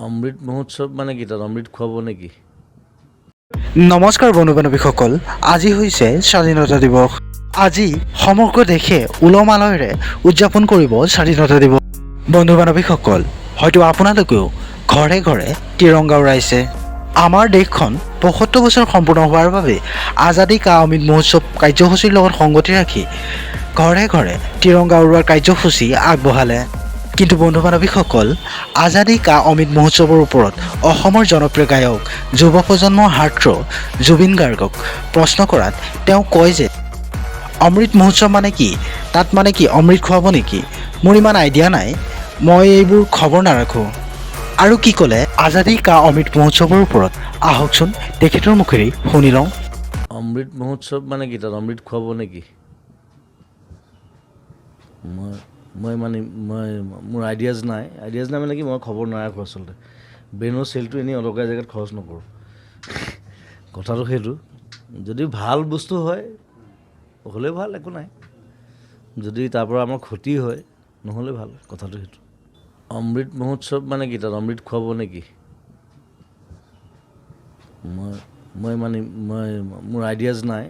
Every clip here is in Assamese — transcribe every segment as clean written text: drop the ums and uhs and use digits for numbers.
অমৃত মহোৎসৱ মানে কি তাত অমৃত খুৱাব নেকি? নমস্কাৰ বন্ধু বান্ধৱীসকল, আজি হৈছে স্বাধীনতা দিৱস। আজি সমগ্ৰ দেশে উলহ মালহেৰে উদযাপন কৰিব স্বাধীনতা দিৱস। বন্ধু বান্ধৱীসকল, হয়তো আপোনালোকেও ঘৰে ঘৰে তিৰংগা উৰাইছে। আমাৰ দেশখন ৭৫ বছৰ সম্পূৰ্ণ হোৱাৰ বাবে আজাদী কা অমৃত মহোৎসৱ কাৰ্যসূচীৰ লগত সংগতি ৰাখি ঘৰে ঘৰে তিৰংগা উৰুৱাৰ কাৰ্যসূচী আগবঢ়ালে। কিন্তু বন্ধু বান্ধৱীসকল, আজাদী কা অমৃত মহোৎসৱৰ ওপৰত অসমৰ জনপ্ৰিয় গায়ক যুৱ প্ৰজন্মৰ হাৰ্ট জুবিন গাৰ্গক প্ৰশ্ন কৰাত তেওঁ কয় যে অমৃত মহোৎসৱ মানে কি, তাত মানে কি অমৃত খুৱাব নেকি? মোৰ ইমান আইডিয়া নাই, মই এইবোৰ খবৰ নাৰাখোঁ। আৰু কি ক'লে আজাদী কা অমৃত মহোৎসৱৰ ওপৰত, আহকচোন তেখেতৰ মুখেৰে শুনি লওঁ। অমৃত মহোৎসৱ মানে কি তাত অমৃত খুৱাব নেকি? মোৰ আইডিয়াজ নাই মানে কি মই খবৰ নাৰাখোঁ। আচলতে ব্ৰেইনৰ চেলটো এনেই অদৰকাৰী জেগাত খৰচ নকৰোঁ। কথাটো সেইটো, যদি ভাল বস্তু হয় হ'লে ভাল, একো নাই। যদি তাৰ পৰা আমাৰ ক্ষতি হয় নহ'লে ভাল, কথাটো সেইটো। অমৃত মহোৎসৱ মানে কি তাত অমৃত খুৱাব নেকি? মোৰ আইডিয়াজ নাই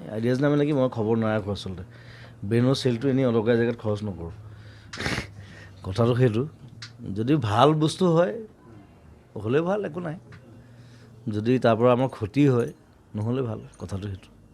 মানে কি মই খবৰ নাৰাখোঁ। আচলতে ব্ৰেইনৰ চেলটো এনেই অদৰকাৰী জেগাত খৰচ নকৰোঁ। কথাটো সেইটো, যদি ভাল বস্তু হয় হ'লে ভাল, একো নাই। যদি তাৰ পৰা আমাৰ ক্ষতি হয় নহ'লে ভাল, কথাটো সেইটো।